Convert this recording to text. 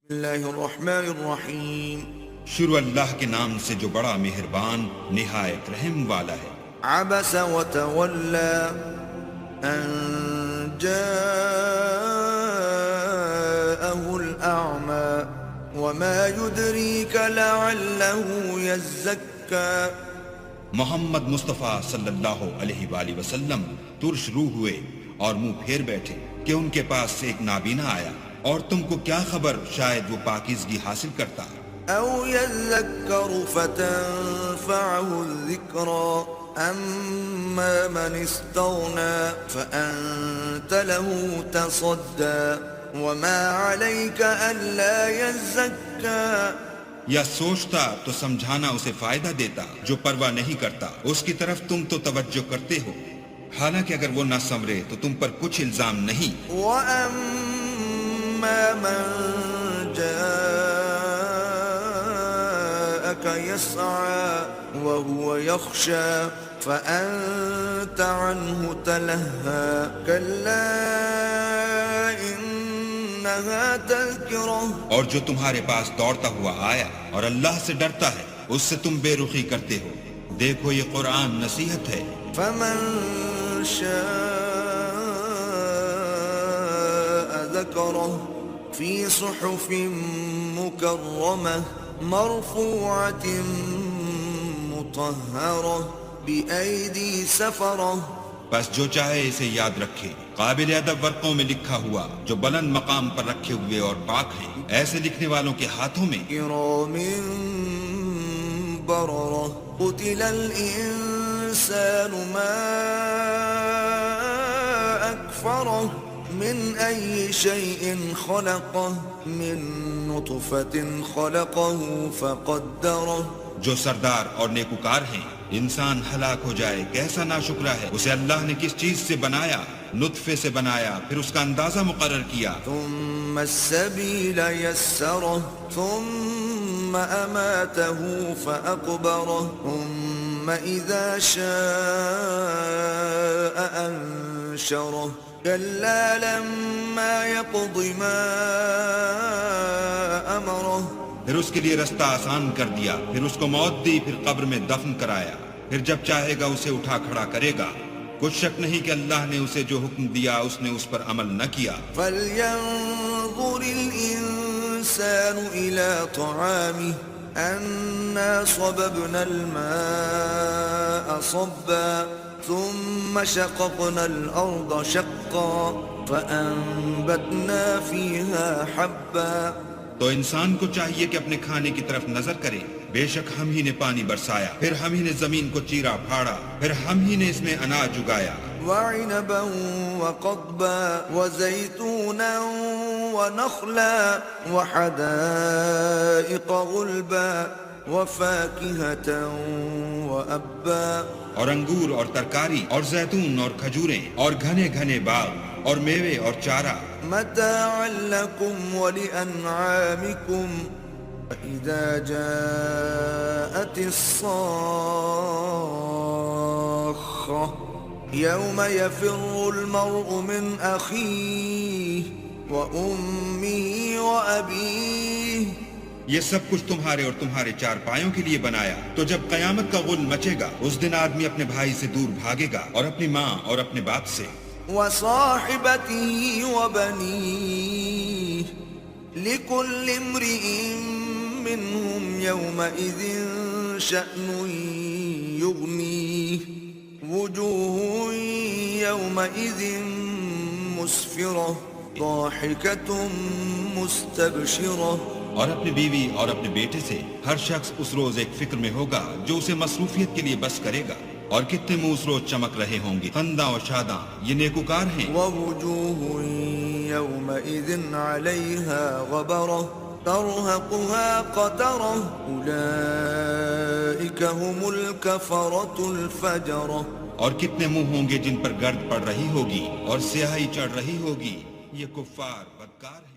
بسم اللہ الرحمن الرحیم شروع اللہ کے نام سے جو بڑا مہربان نہایت رحم والا ہے۔ عبس وتولى ان جاءه الأعمى وما يدريك لعله يزكى۔ محمد مصطفیٰ صلی اللہ علیہ وآلہ وسلم ترش روح ہوئے اور منہ پھیر بیٹھے کہ ان کے پاس سے ایک نابینا آیا، اور تم کو کیا خبر شاید وہ پاکیزگی حاصل کرتا۔ او يذكر فتنفعه الذكرى اما من استغنى فأنت له تصدى وما عليك ألا يزكى۔ یا سوچتا تو سمجھانا اسے فائدہ دیتا، جو پرواہ نہیں کرتا اس کی طرف تم تو توجہ کرتے ہو، حالانکہ اگر وہ نہ سنورے تو تم پر کچھ الزام نہیں۔ وَأَمَّا مَن جَاءَكَ يَسْعَى وَهُوَ يَخْشَى فَأَنْتَ عَنْهُ تَلَهَّى كَلَّا إِنَّهَا تَذْكِرَةٌ۔ اور جو تمہارے پاس دوڑتا ہوا آیا اور اللہ سے ڈرتا ہے اس سے تم بے رخی کرتے ہو، دیکھو یہ قرآن نصیحت ہے۔ فَمَن شَاءَ ذَكَرَهُ فِي صُحُفٍ مُكَرَّمَةٍ مَرْفُوعَةٍ مُطَهَّرَةٍ بِأَيْدِي سَفَرَةٍ۔ بس جو چاہے اسے یاد رکھے، قابل ادب ورقوں میں لکھا ہوا جو بلند مقام پر رکھے ہوئے اور پاک ہیں، ایسے لکھنے والوں کے ہاتھوں میں۔ كِرَامٍ بَرَرَةٍ قُتِلَ الْإِنسَانُ مَا أَكْفَرَهُ من أي شيء خلقه من نطفة خلقه فقدره۔ جو سردار اور نیکوکار ہیں، انسان ہلاک ہو جائے کیسا ناشکرا ہے، اسے اللہ نے کس چیز سے بنایا، نطفے سے بنایا، پھر اس کا اندازہ مقرر کیا۔ ثم السبيل يسره ثم أماته فأقبره ثم إذا شاء أنشره كلا لما يقض ما أمره۔ پھر اس کے لیے رستہ آسان کر دیا، پھر اس کو موت دی، پھر قبر میں دفن کرایا، پھر جب چاہے گا اسے اٹھا کھڑا کرے گا۔ کچھ شک نہیں کہ اللہ نے اسے جو حکم دیا اس نے اس پر عمل نہ کیا۔ فَلْيَنظُرِ الْإِنسَانُ إِلَى طَعَامِهِ أَنَّا صَبَبْنَا الْمَاءَ صَبًّا ثُمَّ شَقَقْنَا الْأَرْضَ شَقًّا فَأَنبَتْنَا فِيهَا حَبًّا۔ تو انسان کو چاہیے کہ اپنے کھانے کی طرف نظر کرے، بے شک ہم ہی نے پانی برسایا، پھر ہم ہی نے زمین کو چیرا پھاڑا، پھر ہم ہی نے اس میں اناج اگایا۔ وَعِنَبًا وَقَضْبًا وَزَيْتُونًا وَنَخْلًا وَحَدَائِقَ غُلْبًا وَفَاكِهَةً وَأَبًّا۔ اور انگور اور ترکاری اور زیتون اور کھجوریں اور گھنے گھنے باغ اور میوے اور چارہ۔ متاعا لكم ولأنعامكم فإذا جاءت الصاخة يوم يفر المرء من أخيه وأمه وأبيه۔ یہ سب کچھ تمہارے اور تمہارے چار پایوں کے لیے بنایا، تو جب قیامت کا غل مچے گا اس دن آدمی اپنے بھائی سے دور بھاگے گا اور اپنی ماں اور اپنے باپ سے۔ وصاحبته وبنيه لكل امرئ منهم يومئذ شأن يغنيه وجوه يومئذ مسفرة ضاحكة مستبشرة۔ اور اپنی بیوی اور اپنے بیٹے سے ہر شخص اس روز ایک فکر میں ہوگا جو اسے مصروفیت کے لیے بس کرے گا، اور کتنے منہ اس روز چمک رہے ہوں گے، خنداں اور شاداں، یہ نیکوکار ہیں۔ ووجوه يومئذ عليها غبرة ترهقها قترة أولئك هم الكفرة الفجرة۔ اور کتنے منہ ہوں گے جن پر گرد پڑ رہی ہوگی اور سیاہی چڑھ رہی ہوگی، یہ کفار بدکار ہیں۔